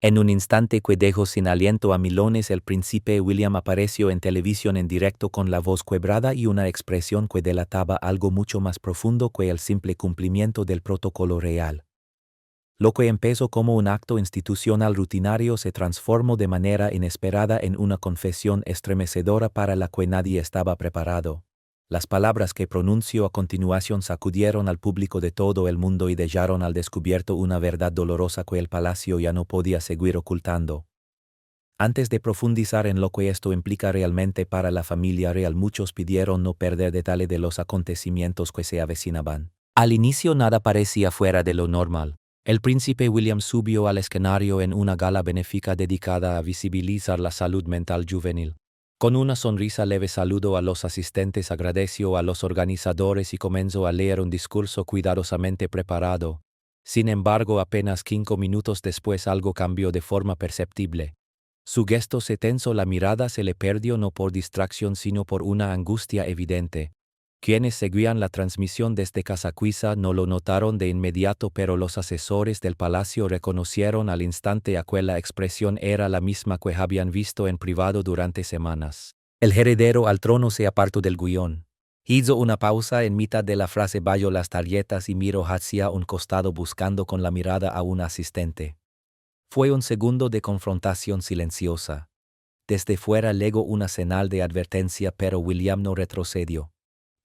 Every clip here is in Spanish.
En un instante que dejó sin aliento a milones, el príncipe William apareció en televisión en directo con la voz quebrada y una expresión que delataba algo mucho más profundo que el simple cumplimiento del protocolo real. Lo que empezó como un acto institucional rutinario se transformó de manera inesperada en una confesión estremecedora para la que nadie estaba preparado. Las palabras que pronunció a continuación sacudieron al público de todo el mundo y dejaron al descubierto una verdad dolorosa que el palacio ya no podía seguir ocultando. Antes de profundizar en lo que esto implica realmente para la familia real, muchos pidieron no perder detalle de los acontecimientos que se avecinaban. Al inicio nada parecía fuera de lo normal. El príncipe William subió al escenario en una gala benéfica dedicada a visibilizar la salud mental juvenil. Con una sonrisa leve saludó a los asistentes, agradeció a los organizadores y comenzó a leer un discurso cuidadosamente preparado. Sin embargo, apenas 5 minutos después algo cambió de forma perceptible. Su gesto se tensó, la mirada se le perdió no por distracción sino por una angustia evidente. Quienes seguían la transmisión desde Casacuiza no lo notaron de inmediato, pero los asesores del palacio reconocieron al instante a que la expresión era la misma que habían visto en privado durante semanas. El heredero al trono se apartó del guión. Hizo una pausa en mitad de la frase, bajó las tarjetas y miró hacia un costado buscando con la mirada a un asistente. Fue un segundo de confrontación silenciosa. Desde fuera legó una señal de advertencia, pero William no retrocedió.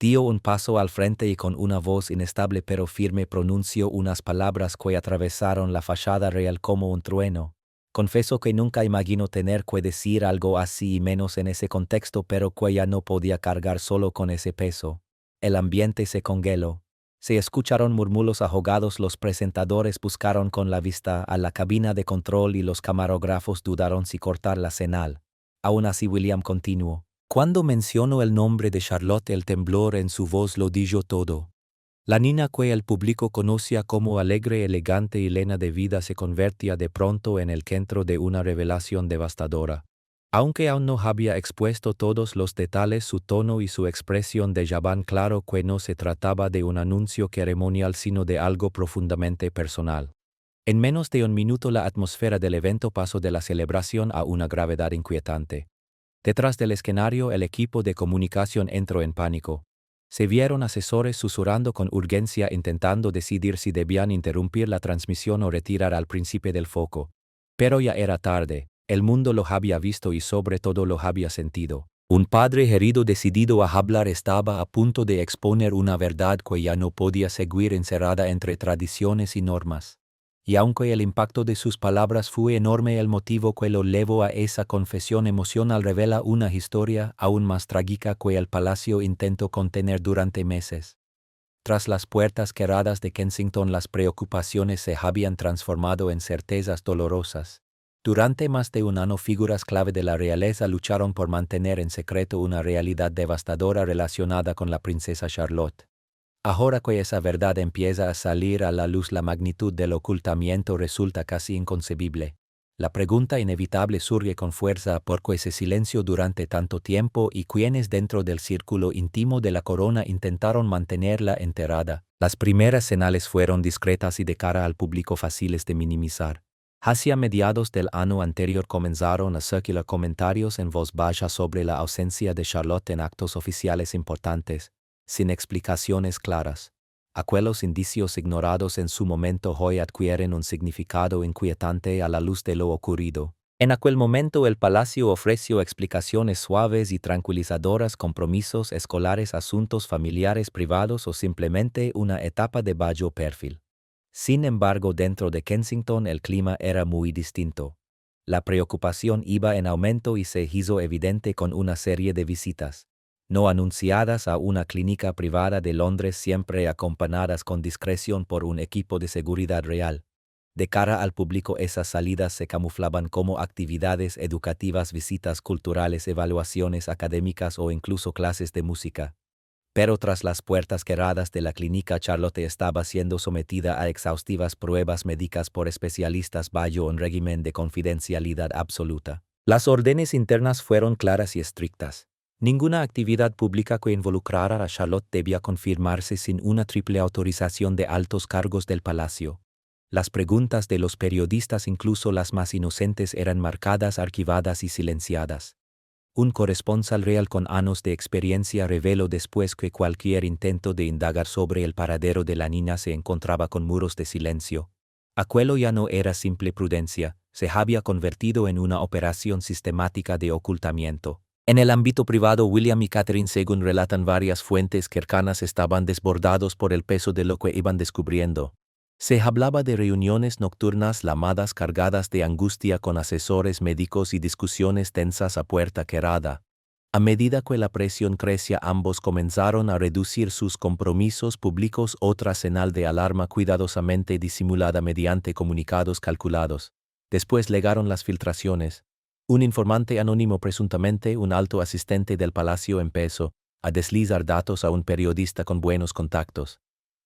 Dio un paso al frente y con una voz inestable pero firme pronunció unas palabras que atravesaron la fachada real como un trueno. Confieso que nunca imaginó tener que decir algo así, y menos en ese contexto, pero que ya no podía cargar solo con ese peso. El ambiente se congeló. Se escucharon murmullos ahogados, los presentadores buscaron con la vista a la cabina de control y los camarógrafos dudaron si cortar la señal. Aún así William continuó. Cuando mencionó el nombre de Charlotte, el temblor en su voz lo dijo todo. La niña que el público conocía como alegre, elegante y llena de vida se convertía de pronto en el centro de una revelación devastadora. Aunque aún no había expuesto todos los detalles, su tono y su expresión dejaban claro que no se trataba de un anuncio ceremonial sino de algo profundamente personal. En menos de un minuto la atmósfera del evento pasó de la celebración a una gravedad inquietante. Detrás del escenario, el equipo de comunicación entró en pánico. Se vieron asesores susurrando con urgencia, intentando decidir si debían interrumpir la transmisión o retirar al príncipe del foco. Pero ya era tarde. El mundo lo había visto y sobre todo lo había sentido. Un padre herido decidido a hablar estaba a punto de exponer una verdad que ya no podía seguir encerrada entre tradiciones y normas. Y aunque el impacto de sus palabras fue enorme, el motivo que lo llevó a esa confesión emocional revela una historia aún más trágica que el palacio intentó contener durante meses. Tras las puertas cerradas de Kensington, las preocupaciones se habían transformado en certezas dolorosas. Durante más de un año, figuras clave de la realeza lucharon por mantener en secreto una realidad devastadora relacionada con la princesa Charlotte. Ahora que esa verdad empieza a salir a la luz, la magnitud del ocultamiento resulta casi inconcebible. La pregunta inevitable surge con fuerza: ¿por qué ese silencio durante tanto tiempo y quiénes dentro del círculo íntimo de la corona intentaron mantenerla enterrada? Las primeras señales fueron discretas y de cara al público fáciles de minimizar. Hacia mediados del año anterior comenzaron a circular comentarios en voz baja sobre la ausencia de Charlotte en actos oficiales importantes, sin explicaciones claras. Aquellos indicios ignorados en su momento hoy adquieren un significado inquietante a la luz de lo ocurrido. En aquel momento el palacio ofreció explicaciones suaves y tranquilizadoras: compromisos escolares, asuntos familiares privados o simplemente una etapa de bajo perfil. Sin embargo, dentro de Kensington el clima era muy distinto. La preocupación iba en aumento y se hizo evidente con una serie de visitas no anunciadas a una clínica privada de Londres, siempre acompañadas con discreción por un equipo de seguridad real. De cara al público, esas salidas se camuflaban como actividades educativas, visitas culturales, evaluaciones académicas o incluso clases de música. Pero tras las puertas cerradas de la clínica, Charlotte estaba siendo sometida a exhaustivas pruebas médicas por especialistas bajo un régimen de confidencialidad absoluta. Las órdenes internas fueron claras y estrictas. Ninguna actividad pública que involucrara a Charlotte debía confirmarse sin una triple autorización de altos cargos del palacio. Las preguntas de los periodistas, incluso las más inocentes, eran marcadas, archivadas y silenciadas. Un corresponsal real con años de experiencia reveló después que cualquier intento de indagar sobre el paradero de la niña se encontraba con muros de silencio. Aquello ya no era simple prudencia, se había convertido en una operación sistemática de ocultamiento. En el ámbito privado, William y Catherine, según relatan varias fuentes cercanas, estaban desbordados por el peso de lo que iban descubriendo. Se hablaba de reuniones nocturnas llamadas cargadas de angustia con asesores médicos y discusiones tensas a puerta cerrada. A medida que la presión crecía, ambos comenzaron a reducir sus compromisos públicos, otra señal de alarma cuidadosamente disimulada mediante comunicados calculados. Después llegaron las filtraciones. Un informante anónimo, presuntamente un alto asistente del palacio, empezó a deslizar datos a un periodista con buenos contactos.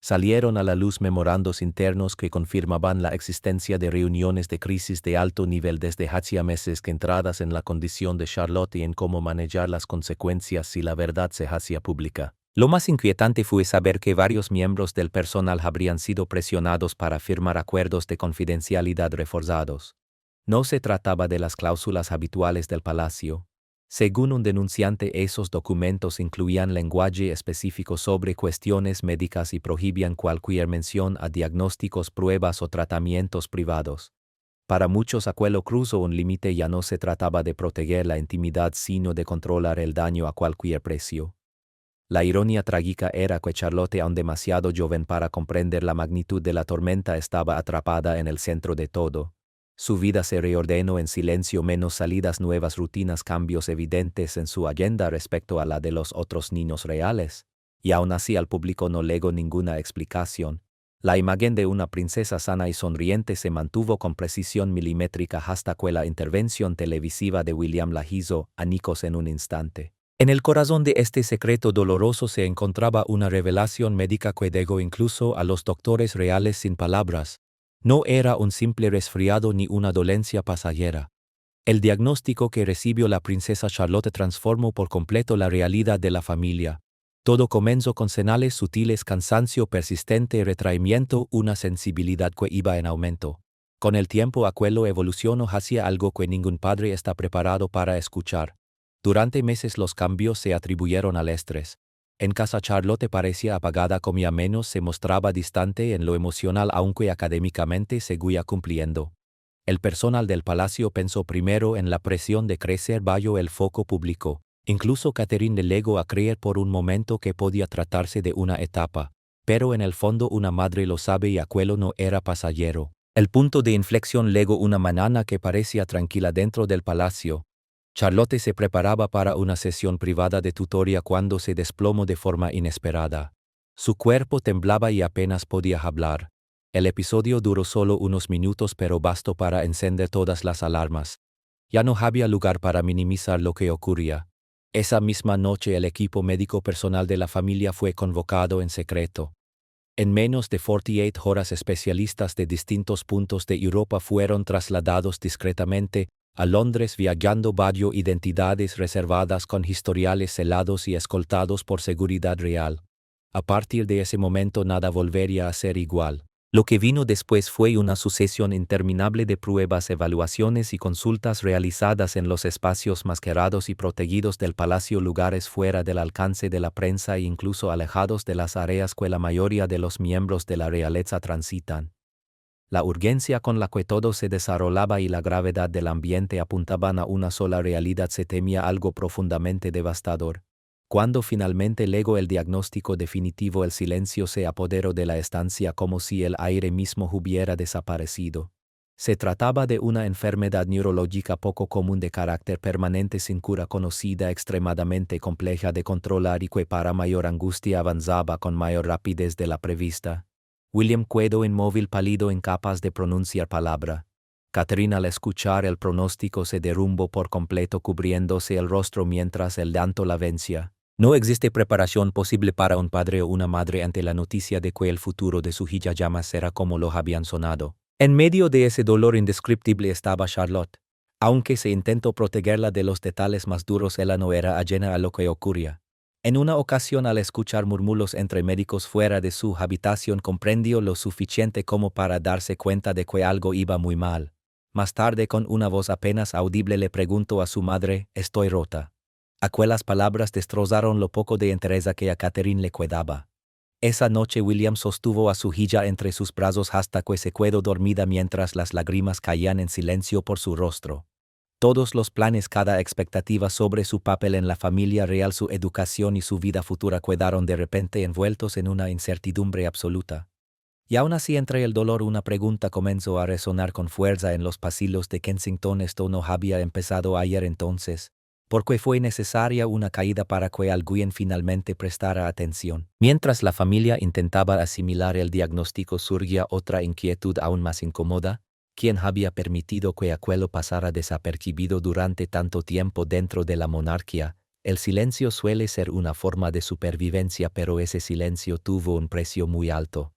Salieron a la luz memorandos internos que confirmaban la existencia de reuniones de crisis de alto nivel desde hacía meses, que entradas en la condición de Charlotte y en cómo manejar las consecuencias si la verdad se hacía pública. Lo más inquietante fue saber que varios miembros del personal habrían sido presionados para firmar acuerdos de confidencialidad reforzados. No se trataba de las cláusulas habituales del palacio. Según un denunciante, esos documentos incluían lenguaje específico sobre cuestiones médicas y prohibían cualquier mención a diagnósticos, pruebas o tratamientos privados. Para muchos, aquello cruzó un límite. Ya no se trataba de proteger la intimidad, sino de controlar el daño a cualquier precio. La ironía trágica era que Charlotte, aún demasiado joven para comprender la magnitud de la tormenta, estaba atrapada en el centro de todo. Su vida se reordenó en silencio, menos salidas, nuevas rutinas, cambios evidentes en su agenda respecto a la de los otros niños reales. Y aún así al público no legó ninguna explicación. La imagen de una princesa sana y sonriente se mantuvo con precisión milimétrica hasta que la intervención televisiva de William la hizo añicos en un instante. En el corazón de este secreto doloroso se encontraba una revelación médica que dejó incluso a los doctores reales sin palabras. No era un simple resfriado ni una dolencia pasajera. El diagnóstico que recibió la princesa Charlotte transformó por completo la realidad de la familia. Todo comenzó con señales sutiles: cansancio persistente, retraimiento, una sensibilidad que iba en aumento. Con el tiempo, aquello evolucionó hacia algo que ningún padre está preparado para escuchar. Durante meses los cambios se atribuyeron al estrés. En casa, Charlotte parecía apagada, comía menos, se mostraba distante en lo emocional, aunque académicamente seguía cumpliendo. El personal del palacio pensó primero en la presión de crecer bajo el foco público. Incluso Catherine le llegó a creer por un momento que podía tratarse de una etapa. Pero en el fondo una madre lo sabe y aquello no era pasajero. El punto de inflexión llegó una mañana que parecía tranquila dentro del palacio. Charlotte se preparaba para una sesión privada de tutoría cuando se desplomó de forma inesperada. Su cuerpo temblaba y apenas podía hablar. El episodio duró solo unos minutos, pero bastó para encender todas las alarmas. Ya no había lugar para minimizar lo que ocurría. Esa misma noche el equipo médico personal de la familia fue convocado en secreto. En menos de 48 horas, especialistas de distintos puntos de Europa fueron trasladados discretamente a Londres, viajando bajo identidades reservadas, con historiales celados y escoltados por seguridad real. A partir de ese momento nada volvería a ser igual. Lo que vino después fue una sucesión interminable de pruebas, evaluaciones y consultas realizadas en los espacios más cerrados y protegidos del palacio, lugares fuera del alcance de la prensa e incluso alejados de las áreas que la mayoría de los miembros de la realeza transitan. La urgencia con la que todo se desarrollaba y la gravedad del ambiente apuntaban a una sola realidad. Se temía algo profundamente devastador. Cuando finalmente llegó el diagnóstico definitivo, el silencio se apoderó de la estancia como si el aire mismo hubiera desaparecido. Se trataba de una enfermedad neurológica poco común, de carácter permanente, sin cura conocida, extremadamente compleja de controlar y que para mayor angustia avanzaba con mayor rapidez de la prevista. William quedó inmóvil, pálido, incapaz de pronunciar palabra. Catherine, al escuchar el pronóstico, se derrumbó por completo, cubriéndose el rostro mientras el llanto la vencía. No existe preparación posible para un padre o una madre ante la noticia de que el futuro de su hija jamás será como lo habían sonado. En medio de ese dolor indescriptible estaba Charlotte. Aunque se intentó protegerla de los detalles más duros, ella no era ajena a lo que ocurría. En una ocasión, al escuchar murmullos entre médicos fuera de su habitación, comprendió lo suficiente como para darse cuenta de que algo iba muy mal. Más tarde, con una voz apenas audible, le preguntó a su madre: «Estoy rota». Aquellas palabras destrozaron lo poco de interés que a Catherine le quedaba. Esa noche William sostuvo a su hija entre sus brazos hasta que se quedó dormida mientras las lágrimas caían en silencio por su rostro. Todos los planes, cada expectativa sobre su papel en la familia real, su educación y su vida futura quedaron de repente envueltos en una incertidumbre absoluta. Y aún así, entre el dolor, una pregunta comenzó a resonar con fuerza en los pasillos de Kensington. Esto no había empezado ayer entonces. ¿Por qué fue necesaria una caída para que alguien finalmente prestara atención? Mientras la familia intentaba asimilar el diagnóstico, surgía otra inquietud aún más incómoda. ¿Quién había permitido que aquello pasara desapercibido durante tanto tiempo dentro de la monarquía? El silencio suele ser una forma de supervivencia, pero ese silencio tuvo un precio muy alto.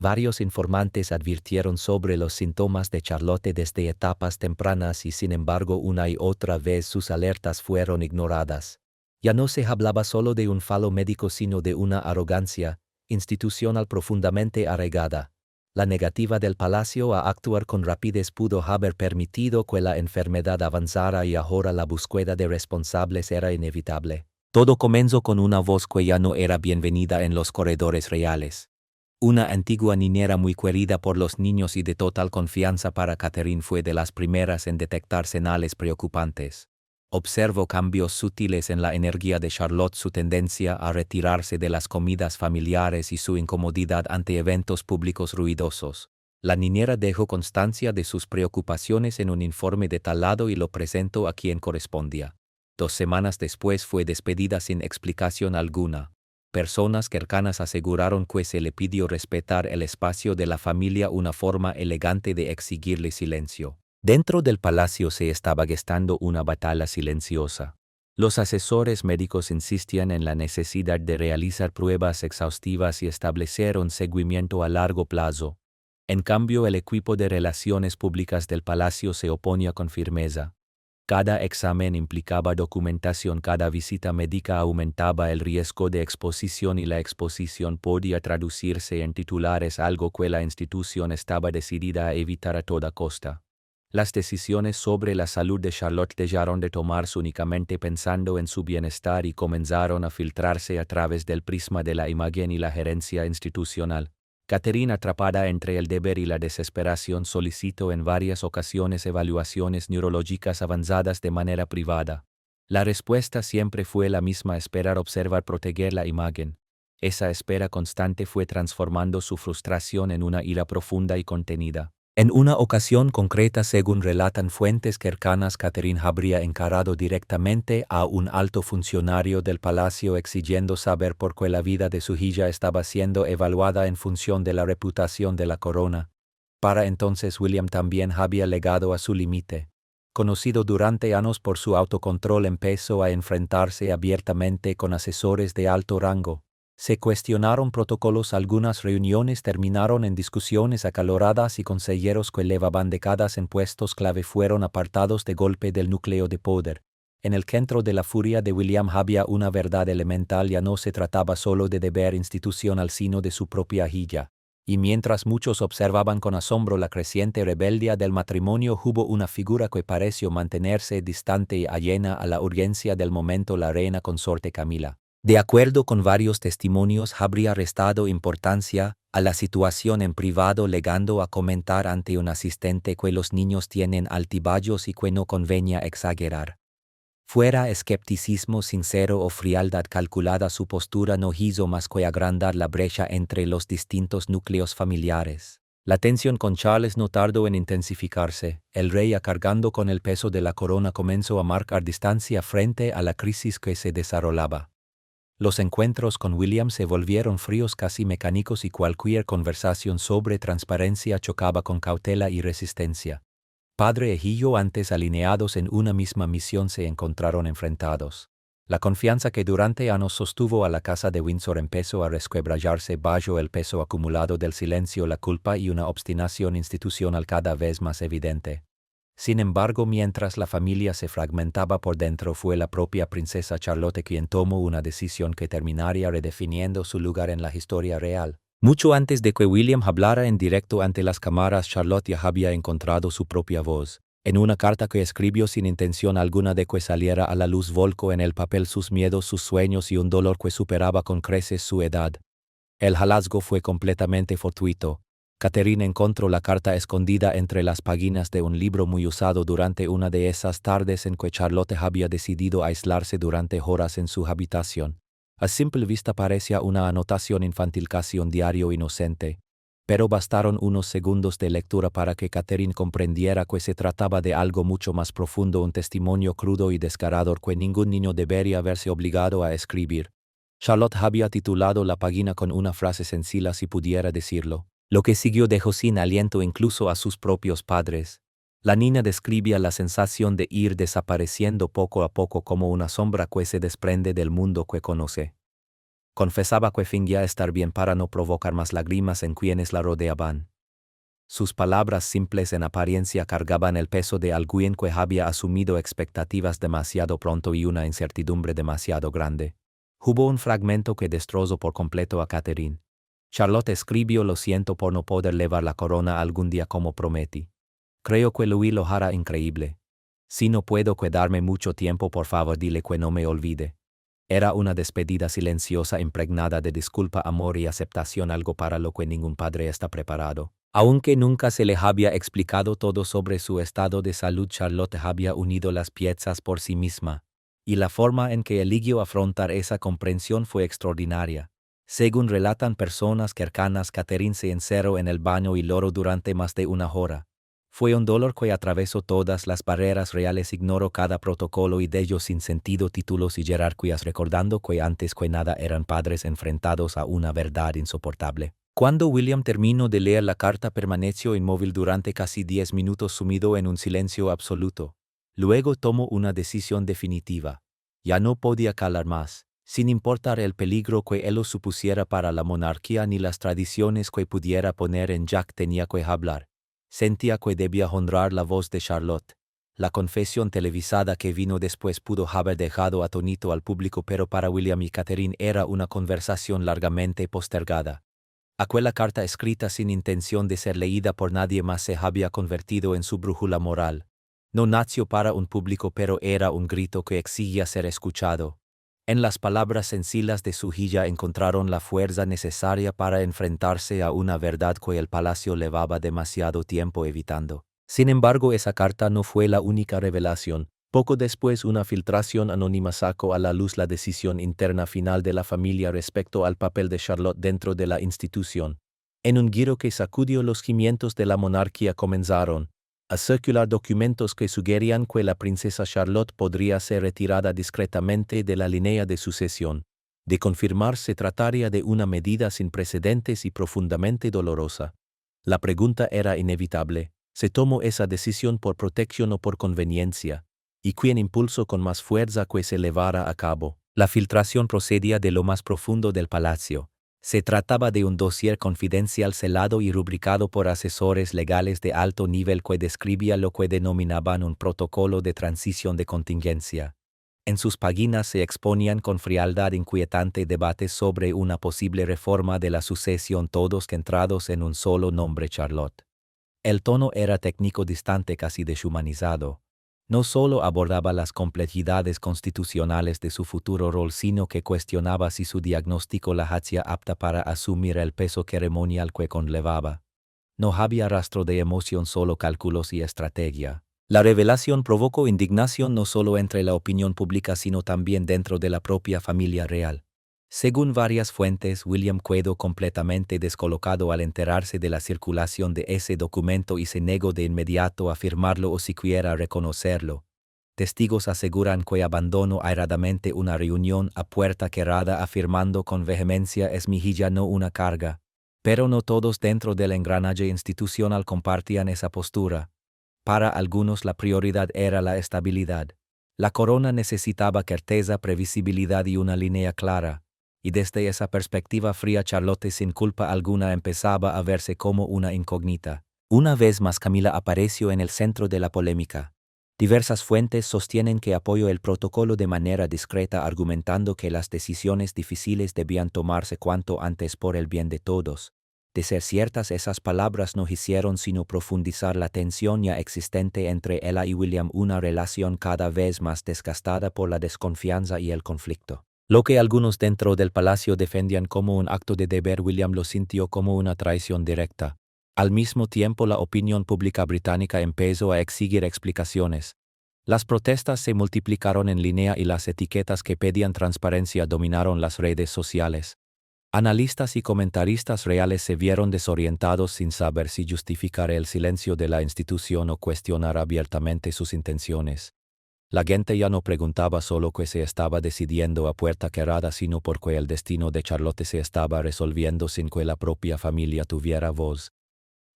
Varios informantes advirtieron sobre los síntomas de Charlotte desde etapas tempranas y, sin embargo, una y otra vez sus alertas fueron ignoradas. Ya no se hablaba solo de un fallo médico, sino de una arrogancia institucional profundamente arraigada. La negativa del palacio a actuar con rapidez pudo haber permitido que la enfermedad avanzara, y ahora la búsqueda de responsables era inevitable. Todo comenzó con una voz que ya no era bienvenida en los corredores reales. Una antigua niñera muy querida por los niños y de total confianza para Catherine fue de las primeras en detectar señales preocupantes. Observó cambios sutiles en la energía de Charlotte, su tendencia a retirarse de las comidas familiares y su incomodidad ante eventos públicos ruidosos. La niñera dejó constancia de sus preocupaciones en un informe detallado y lo presentó a quien correspondía. 2 semanas después fue despedida sin explicación alguna. Personas cercanas aseguraron que se le pidió respetar el espacio de la familia, una forma elegante de exigirle silencio. Dentro del palacio se estaba gestando una batalla silenciosa. Los asesores médicos insistían en la necesidad de realizar pruebas exhaustivas y establecer un seguimiento a largo plazo. En cambio, el equipo de relaciones públicas del palacio se oponía con firmeza. Cada examen implicaba documentación, cada visita médica aumentaba el riesgo de exposición, y la exposición podía traducirse en titulares, algo que la institución estaba decidida a evitar a toda costa. Las decisiones sobre la salud de Charlotte dejaron de tomarse únicamente pensando en su bienestar y comenzaron a filtrarse a través del prisma de la imagen y la gerencia institucional. Catherine, atrapada entre el deber y la desesperación, solicitó en varias ocasiones evaluaciones neurológicas avanzadas de manera privada. La respuesta siempre fue la misma: esperar, observar, proteger la imagen. Esa espera constante fue transformando su frustración en una ira profunda y contenida. En una ocasión concreta, según relatan fuentes cercanas, Catherine habría encarado directamente a un alto funcionario del palacio exigiendo saber por qué la vida de su hija estaba siendo evaluada en función de la reputación de la corona. Para entonces William también había llegado a su límite. Conocido durante años por su autocontrol, empezó a enfrentarse abiertamente con asesores de alto rango. Se cuestionaron protocolos, algunas reuniones terminaron en discusiones acaloradas y consejeros que llevaban décadas en puestos clave fueron apartados de golpe del núcleo de poder. En el centro de la furia de William había una verdad elemental: ya no se trataba solo de deber institucional, sino de su propia hija. Y mientras muchos observaban con asombro la creciente rebeldía del matrimonio, hubo una figura que pareció mantenerse distante y ajena a la urgencia del momento: la reina consorte Camila. De acuerdo con varios testimonios, habría restado importancia a la situación en privado, llegando a comentar ante un asistente que los niños tienen altibajos y que no convenía exagerar. Fuera escepticismo sincero o frialdad calculada, su postura no hizo más que agrandar la brecha entre los distintos núcleos familiares. La tensión con Charles no tardó en intensificarse. El rey, cargando con el peso de la corona, comenzó a marcar distancia frente a la crisis que se desarrollaba. Los encuentros con William se volvieron fríos, casi mecánicos, y cualquier conversación sobre transparencia chocaba con cautela y resistencia. Padre e hijo, antes alineados en una misma misión, se encontraron enfrentados. La confianza que durante años sostuvo a la casa de Windsor empezó a resquebrajarse bajo el peso acumulado del silencio, la culpa y una obstinación institucional cada vez más evidente. Sin embargo, mientras la familia se fragmentaba por dentro, fue la propia princesa Charlotte quien tomó una decisión que terminaría redefiniendo su lugar en la historia real. Mucho antes de que William hablara en directo ante las cámaras, Charlotte ya había encontrado su propia voz. En una carta que escribió sin intención alguna de que saliera a la luz, volcó en el papel sus miedos, sus sueños y un dolor que superaba con creces su edad. El hallazgo fue completamente fortuito. Catherine encontró la carta escondida entre las páginas de un libro muy usado durante una de esas tardes en que Charlotte había decidido aislarse durante horas en su habitación. A simple vista parecía una anotación infantil, casi un diario inocente, pero bastaron unos segundos de lectura para que Catherine comprendiera que se trataba de algo mucho más profundo, un testimonio crudo y desgarrador que ningún niño debería verse obligado a escribir. Charlotte había titulado la página con una frase sencilla, si pudiera decirlo. Lo que siguió dejó sin aliento incluso a sus propios padres. La niña describía la sensación de ir desapareciendo poco a poco como una sombra que se desprende del mundo que conoce. Confesaba que fingía estar bien para no provocar más lágrimas en quienes la rodeaban. Sus palabras simples en apariencia cargaban el peso de alguien que había asumido expectativas demasiado pronto y una incertidumbre demasiado grande. Hubo un fragmento que destrozó por completo a Catherine. Charlotte escribió: lo siento por no poder llevar la corona algún día como prometí. Creo que Louis lo hará increíble. Si no puedo quedarme mucho tiempo, por favor dile que no me olvide. Era una despedida silenciosa impregnada de disculpa, amor y aceptación, algo para lo que ningún padre está preparado. Aunque nunca se le había explicado todo sobre su estado de salud, Charlotte había unido las piezas por sí misma, y la forma en que eligió afrontar esa comprensión fue extraordinaria. Según relatan personas cercanas, Catherine se encerró en el baño y lloró durante más de una hora. Fue un dolor que atravesó todas las barreras reales, ignoró cada protocolo y de sin sentido, títulos y jerarquías, recordando que antes que nada eran padres enfrentados a una verdad insoportable. Cuando William terminó de leer la carta, permaneció inmóvil durante casi 10 minutos, sumido en un silencio absoluto. Luego tomó una decisión definitiva. Ya no podía calar más. Sin importar el peligro que ello supusiera para la monarquía ni las tradiciones que pudiera poner en jaque, tenía que hablar. Sentía que debía honrar la voz de Charlotte. La confesión televisada que vino después pudo haber dejado atónito al público, pero para William y Catherine era una conversación largamente postergada. Aquella carta, escrita sin intención de ser leída por nadie más, se había convertido en su brújula moral. No nació para un público, pero era un grito que exigía ser escuchado. En las palabras sencillas de su hija encontraron la fuerza necesaria para enfrentarse a una verdad que el palacio llevaba demasiado tiempo evitando. Sin embargo, esa carta no fue la única revelación. Poco después, una filtración anónima sacó a la luz la decisión interna final de la familia respecto al papel de Charlotte dentro de la institución. En un giro que sacudió los cimientos de la monarquía, comenzaron a circular documentos que sugerían que la princesa Charlotte podría ser retirada discretamente de la línea de sucesión. De confirmar, se trataría de una medida sin precedentes y profundamente dolorosa. La pregunta era inevitable: ¿se tomó esa decisión por protección o por conveniencia? ¿Y quién impulsó con más fuerza que se llevara a cabo? La filtración procedía de lo más profundo del palacio. Se trataba de un dossier confidencial celado y rubricado por asesores legales de alto nivel que describía lo que denominaban un protocolo de transición de contingencia. En sus páginas se exponían con frialdad inquietante debates sobre una posible reforma de la sucesión, todos centrados en un solo nombre: Charlotte. El tono era técnico, distante, casi deshumanizado. No solo abordaba las complejidades constitucionales de su futuro rol, sino que cuestionaba si su diagnóstico la hacía apta para asumir el peso ceremonial que conllevaba. No había rastro de emoción, solo cálculos y estrategia. La revelación provocó indignación no solo entre la opinión pública, sino también dentro de la propia familia real. Según varias fuentes, William quedó completamente descolocado al enterarse de la circulación de ese documento y se negó de inmediato a firmarlo o siquiera a reconocerlo. Testigos aseguran que abandonó airadamente una reunión a puerta cerrada, afirmando con vehemencia: es mi hija, no una carga. Pero no todos dentro del engranaje institucional compartían esa postura. Para algunos la prioridad era la estabilidad. La corona necesitaba certeza, previsibilidad y una línea clara. Y desde esa perspectiva fría, Charlotte, sin culpa alguna, empezaba a verse como una incógnita. Una vez más Camila apareció en el centro de la polémica. Diversas fuentes sostienen que apoyó el protocolo de manera discreta, argumentando que las decisiones difíciles debían tomarse cuanto antes por el bien de todos. De ser ciertas, esas palabras no hicieron sino profundizar la tensión ya existente entre ella y William, una relación cada vez más desgastada por la desconfianza y el conflicto. Lo que algunos dentro del palacio defendían como un acto de deber, William lo sintió como una traición directa. Al mismo tiempo, la opinión pública británica empezó a exigir explicaciones. Las protestas se multiplicaron en línea y las etiquetas que pedían transparencia dominaron las redes sociales. Analistas y comentaristas reales se vieron desorientados sin saber si justificar el silencio de la institución o cuestionar abiertamente sus intenciones. La gente ya no preguntaba solo qué se estaba decidiendo a puerta cerrada, sino por qué el destino de Charlotte se estaba resolviendo sin que la propia familia tuviera voz.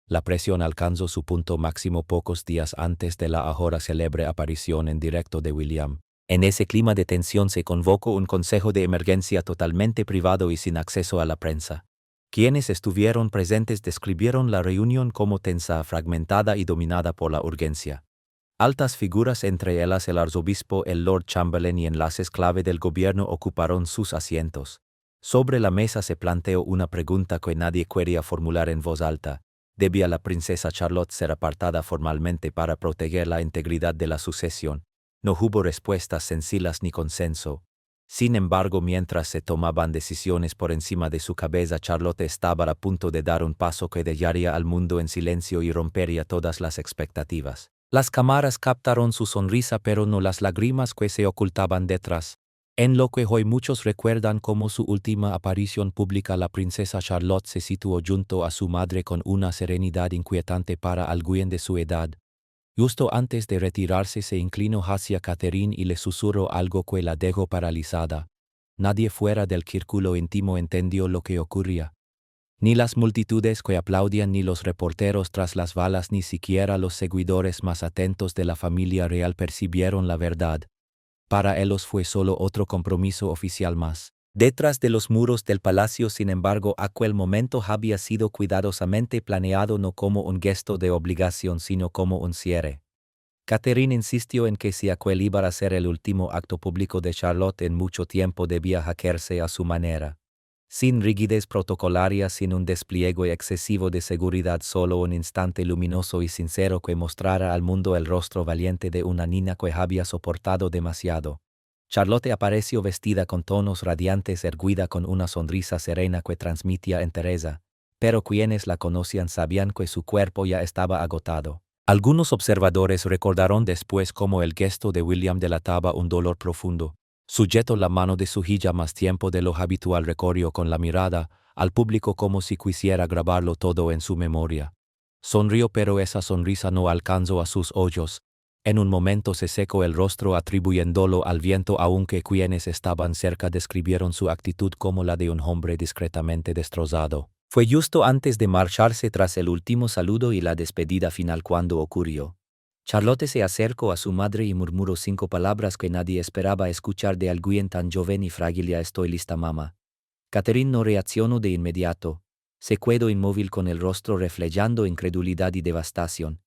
La presión alcanzó su punto máximo pocos días antes de la ahora célebre aparición en directo de William. En ese clima de tensión se convocó un consejo de emergencia totalmente privado y sin acceso a la prensa. Quienes estuvieron presentes describieron la reunión como tensa, fragmentada y dominada por la urgencia. Altas figuras, entre ellas el arzobispo, el Lord Chamberlain y enlaces clave del gobierno, ocuparon sus asientos. Sobre la mesa se planteó una pregunta que nadie quería formular en voz alta. ¿Debía la princesa Charlotte ser apartada formalmente para proteger la integridad de la sucesión? No hubo respuestas sencillas ni consenso. Sin embargo, mientras se tomaban decisiones por encima de su cabeza, Charlotte estaba a punto de dar un paso que dejaría al mundo en silencio y rompería todas las expectativas. Las cámaras captaron su sonrisa, pero no las lágrimas que se ocultaban detrás. En lo que hoy muchos recuerdan como su última aparición pública, la princesa Charlotte se situó junto a su madre con una serenidad inquietante para alguien de su edad. Justo antes de retirarse se inclinó hacia Catherine y le susurró algo que la dejó paralizada. Nadie fuera del círculo íntimo entendió lo que ocurría. Ni las multitudes que aplaudían, ni los reporteros tras las balas, ni siquiera los seguidores más atentos de la familia real percibieron la verdad. Para ellos fue solo otro compromiso oficial más. Detrás de los muros del palacio, sin embargo, aquel momento había sido cuidadosamente planeado, no como un gesto de obligación, sino como un cierre. Catherine insistió en que si aquel iba a ser el último acto público de Charlotte en mucho tiempo, debía hacerse a su manera. Sin rigidez protocolaria, sin un despliegue excesivo de seguridad, solo un instante luminoso y sincero que mostrara al mundo el rostro valiente de una niña que había soportado demasiado. Charlotte apareció vestida con tonos radiantes, erguida con una sonrisa serena que transmitía entereza, pero quienes la conocían sabían que su cuerpo ya estaba agotado. Algunos observadores recordaron después cómo el gesto de William delataba un dolor profundo. Sujetó la mano de su hija más tiempo de lo habitual, recorrió con la mirada al público como si quisiera grabarlo todo en su memoria. Sonrió, pero esa sonrisa no alcanzó a sus ojos. En un momento se secó el rostro, atribuyéndolo al viento, aunque quienes estaban cerca describieron su actitud como la de un hombre discretamente destrozado. Fue justo antes de marcharse, tras el último saludo y la despedida final, cuando ocurrió. Charlotte se acercó a su madre y murmuró 5 palabras que nadie esperaba escuchar de alguien tan joven y frágil: "Ya estoy lista, mamá". Catherine no reaccionó de inmediato. Se quedó inmóvil con el rostro reflejando incredulidad y devastación.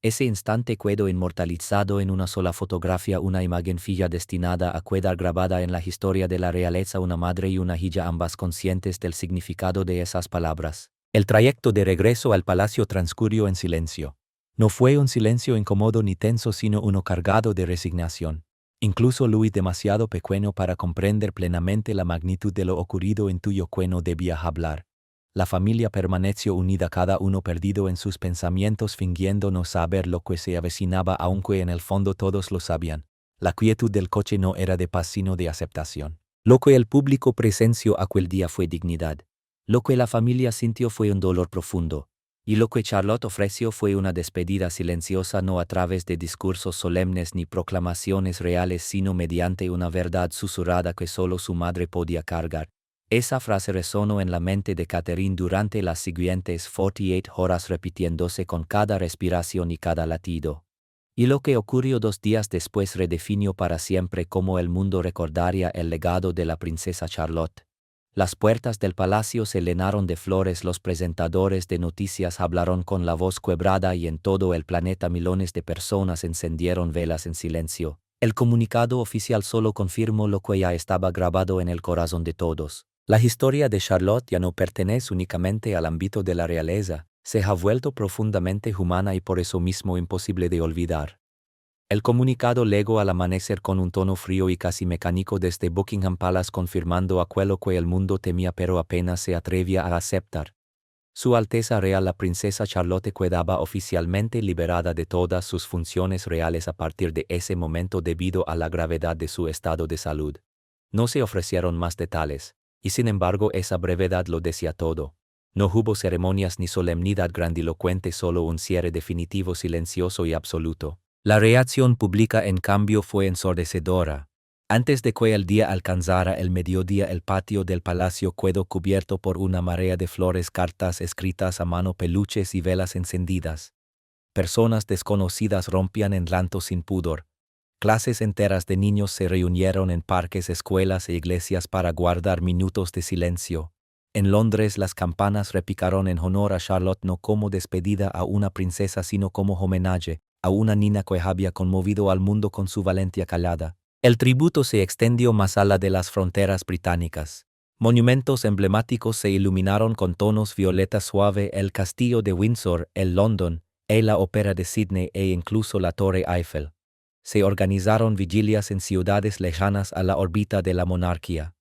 Ese instante quedó inmortalizado en una sola fotografía, una imagen fija destinada a quedar grabada en la historia de la realeza: una madre y una hija, ambas conscientes del significado de esas palabras. El trayecto de regreso al palacio transcurrió en silencio. No fue un silencio incómodo ni tenso, sino uno cargado de resignación. Incluso Louis, demasiado pequeño para comprender plenamente la magnitud de lo ocurrido, intuyó que no debía hablar. La familia permaneció unida, cada uno perdido en sus pensamientos, fingiendo no saber lo que se avecinaba, aunque en el fondo todos lo sabían. La quietud del coche no era de paz, sino de aceptación. Lo que el público presenció aquel día fue dignidad. Lo que la familia sintió fue un dolor profundo. Y lo que Charlotte ofreció fue una despedida silenciosa, no a través de discursos solemnes ni proclamaciones reales, sino mediante una verdad susurrada que solo su madre podía cargar. Esa frase resonó en la mente de Catherine durante las siguientes 48 horas, repitiéndose con cada respiración y cada latido. Y lo que ocurrió 2 días después redefinió para siempre cómo el mundo recordaría el legado de la princesa Charlotte. Las puertas del palacio se llenaron de flores, los presentadores de noticias hablaron con la voz quebrada y en todo el planeta milones de personas encendieron velas en silencio. El comunicado oficial solo confirmó lo que ya estaba grabado en el corazón de todos. La historia de Charlotte ya no pertenece únicamente al ámbito de la realeza, se ha vuelto profundamente humana y por eso mismo imposible de olvidar. El comunicado llegó al amanecer con un tono frío y casi mecánico desde Buckingham Palace confirmando aquello que el mundo temía pero apenas se atrevía a aceptar. Su Alteza Real la princesa Charlotte quedaba oficialmente liberada de todas sus funciones reales a partir de ese momento debido a la gravedad de su estado de salud. No se ofrecieron más detalles, y sin embargo esa brevedad lo decía todo. No hubo ceremonias ni solemnidad grandilocuente, solo un cierre definitivo, silencioso y absoluto. La reacción pública, en cambio, fue ensordecedora. Antes de que el día alcanzara el mediodía, el patio del palacio quedó cubierto por una marea de flores, cartas escritas a mano, peluches y velas encendidas. Personas desconocidas rompían en llanto sin pudor. Clases enteras de niños se reunieron en parques, escuelas e iglesias para guardar minutos de silencio. En Londres las campanas repicaron en honor a Charlotte, no como despedida a una princesa sino como homenaje a una niña que había conmovido al mundo con su valentía callada. El tributo se extendió más allá de las fronteras británicas. Monumentos emblemáticos se iluminaron con tonos violeta suave, el castillo de Windsor, el London, la ópera de Sydney e incluso la Torre Eiffel. Se organizaron vigilias en ciudades lejanas a la órbita de la monarquía.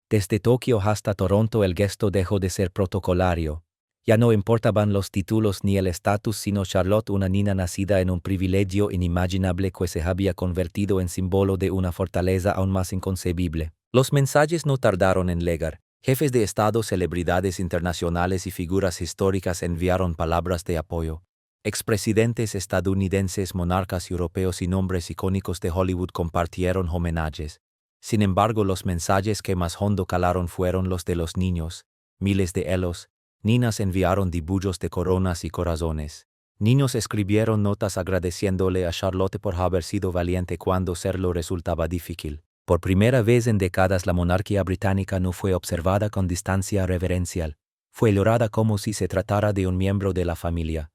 Desde Tokio hasta Toronto el gesto dejó de ser protocolario. Ya no importaban los títulos ni el estatus, sino Charlotte, una niña nacida en un privilegio inimaginable que se había convertido en símbolo de una fortaleza aún más inconcebible. Los mensajes no tardaron en llegar. Jefes de Estado, celebridades internacionales y figuras históricas enviaron palabras de apoyo. Expresidentes estadounidenses, monarcas europeos y nombres icónicos de Hollywood compartieron homenajes. Sin embargo, los mensajes que más hondo calaron fueron los de los niños. Miles de ellos. Niñas enviaron dibujos de coronas y corazones. Niños escribieron notas agradeciéndole a Charlotte por haber sido valiente cuando serlo resultaba difícil. Por primera vez en décadas la monarquía británica no fue observada con distancia reverencial. Fue llorada como si se tratara de un miembro de la familia.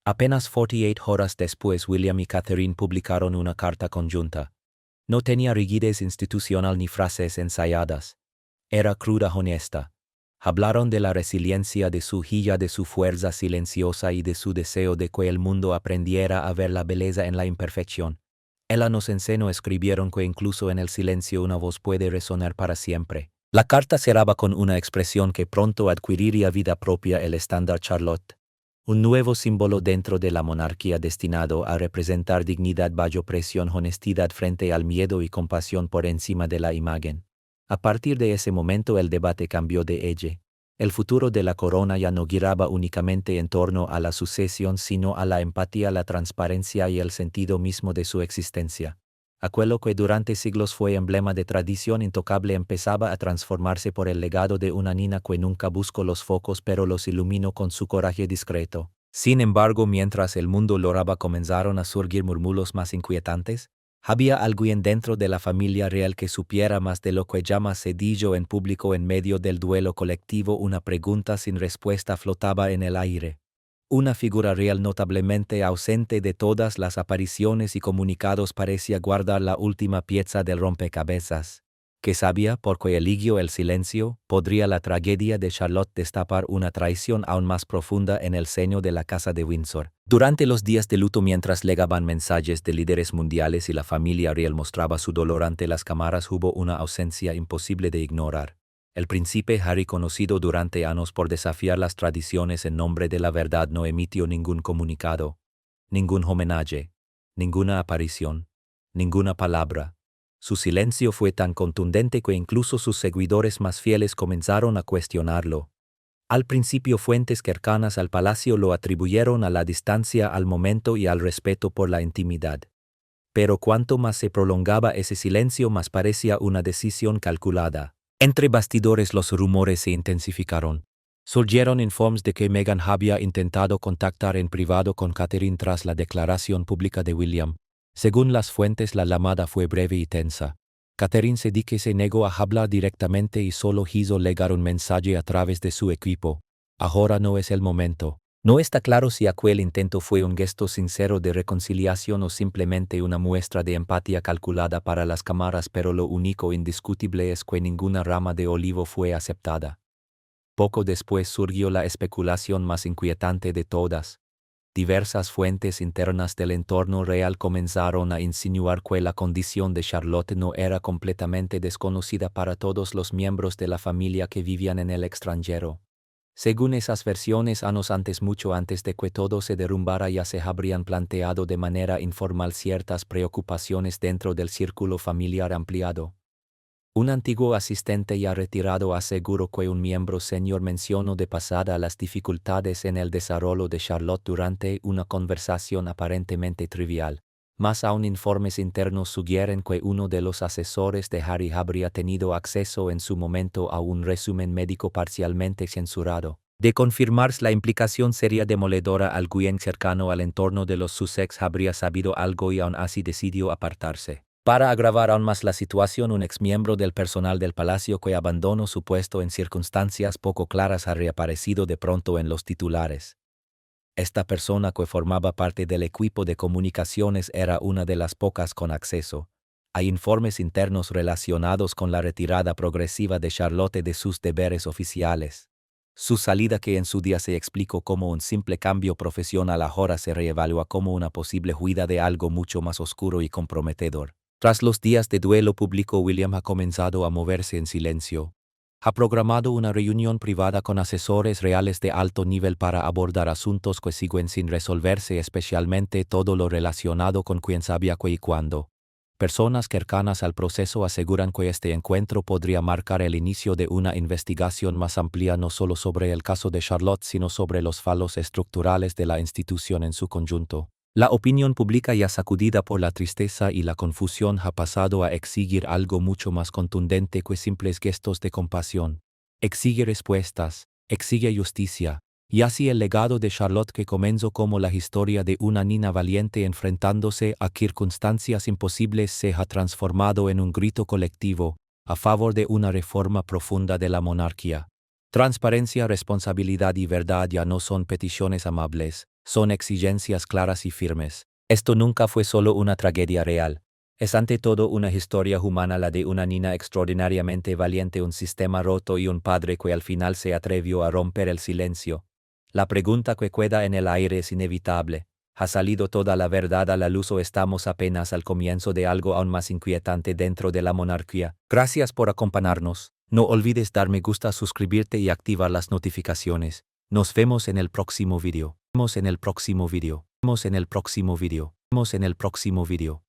Apenas 48 horas después, William y Catherine publicaron una carta conjunta. No tenía rigidez institucional ni frases ensayadas. Era cruda, honesta. Hablaron de la resiliencia de su hija, de su fuerza silenciosa y de su deseo de que el mundo aprendiera a ver la belleza en la imperfección. Ella nos enseñó, escribieron, que incluso en el silencio una voz puede resonar para siempre. La carta cerraba con una expresión que pronto adquiriría vida propia: el estándar Charlotte. Un nuevo símbolo dentro de la monarquía destinado a representar dignidad bajo presión, honestidad frente al miedo y compasión por encima de la imagen. A partir de ese momento el debate cambió de eje. El futuro de la corona ya no giraba únicamente en torno a la sucesión, sino a la empatía, la transparencia y el sentido mismo de su existencia. Aquello que durante siglos fue emblema de tradición intocable empezaba a transformarse por el legado de una niña que nunca buscó los focos pero los iluminó con su coraje discreto. Sin embargo, mientras el mundo lloraba, comenzaron a surgir murmullos más inquietantes. ¿Había alguien dentro de la familia real que supiera más de lo que llama cedillo en público en medio del duelo colectivo? Una pregunta sin respuesta flotaba en el aire. Una figura real notablemente ausente de todas las apariciones y comunicados parecía guardar la última pieza del rompecabezas. ¿Qué sabía? Porque eligió el silencio. ¿Podría la tragedia de Charlotte destapar una traición aún más profunda en el seno de la casa de Windsor? Durante los días de luto, mientras llegaban mensajes de líderes mundiales y la familia real mostraba su dolor ante las cámaras, hubo una ausencia imposible de ignorar. El príncipe Harry, conocido durante años por desafiar las tradiciones en nombre de la verdad, no emitió ningún comunicado, ningún homenaje, ninguna aparición, ninguna palabra. Su silencio fue tan contundente que incluso sus seguidores más fieles comenzaron a cuestionarlo. Al principio, fuentes cercanas al palacio lo atribuyeron a la distancia al momento y al respeto por la intimidad. Pero cuanto más se prolongaba ese silencio, más parecía una decisión calculada. Entre bastidores los rumores se intensificaron. Surgieron informes de que Meghan había intentado contactar en privado con Catherine tras la declaración pública de William. Según las fuentes, la llamada fue breve y tensa. Catherine se di que se negó a hablar directamente y solo quiso legar un mensaje a través de su equipo. Ahora no es el momento. No está claro si aquel intento fue un gesto sincero de reconciliación o simplemente una muestra de empatía calculada para las cámaras, pero lo único indiscutible es que ninguna rama de olivo fue aceptada. Poco después surgió la especulación más inquietante de todas. Diversas fuentes internas del entorno real comenzaron a insinuar que la condición de Charlotte no era completamente desconocida para todos los miembros de la familia que vivían en el extranjero. Según esas versiones, años antes, mucho antes de que todo se derrumbara, ya se habrían planteado de manera informal ciertas preocupaciones dentro del círculo familiar ampliado. Un antiguo asistente ya retirado aseguró que un miembro senior mencionó de pasada las dificultades en el desarrollo de Charlotte durante una conversación aparentemente trivial. Más aún, informes internos sugieren que uno de los asesores de Harry habría tenido acceso en su momento a un resumen médico parcialmente censurado. De confirmarse, la implicación sería demoledora. Alguien cercano al entorno de los Sussex habría sabido algo y aún así decidió apartarse. Para agravar aún más la situación, un exmiembro del personal del palacio que abandonó su puesto en circunstancias poco claras ha reaparecido de pronto en los titulares. Esta persona, que formaba parte del equipo de comunicaciones, era una de las pocas con acceso. Hay informes internos relacionados con la retirada progresiva de Charlotte de sus deberes oficiales. Su salida, que en su día se explicó como un simple cambio profesional, ahora se reevalúa como una posible huida de algo mucho más oscuro y comprometedor. Tras los días de duelo público, William ha comenzado a moverse en silencio. Ha programado una reunión privada con asesores reales de alto nivel para abordar asuntos que siguen sin resolverse, especialmente todo lo relacionado con quién sabía qué y cuándo. Personas cercanas al proceso aseguran que este encuentro podría marcar el inicio de una investigación más amplia, no solo sobre el caso de Charlotte, sino sobre los fallos estructurales de la institución en su conjunto. La opinión pública, ya sacudida por la tristeza y la confusión, ha pasado a exigir algo mucho más contundente que simples gestos de compasión. Exige respuestas, exige justicia. Y así el legado de Charlotte, que comenzó como la historia de una niña valiente enfrentándose a circunstancias imposibles, se ha transformado en un grito colectivo a favor de una reforma profunda de la monarquía. Transparencia, responsabilidad y verdad ya no son peticiones amables, son exigencias claras y firmes. Esto nunca fue solo una tragedia real. Es ante todo una historia humana, la de una niña extraordinariamente valiente, un sistema roto y un padre que al final se atrevió a romper el silencio. La pregunta que queda en el aire es inevitable. ¿Ha salido toda la verdad a la luz o estamos apenas al comienzo de algo aún más inquietante dentro de la monarquía? Gracias por acompañarnos. No olvides dar me gusta, suscribirte y activar las notificaciones. Nos vemos en el próximo video. Nos vemos en el próximo video. Nos vemos en el próximo video. Nos vemos en el próximo video.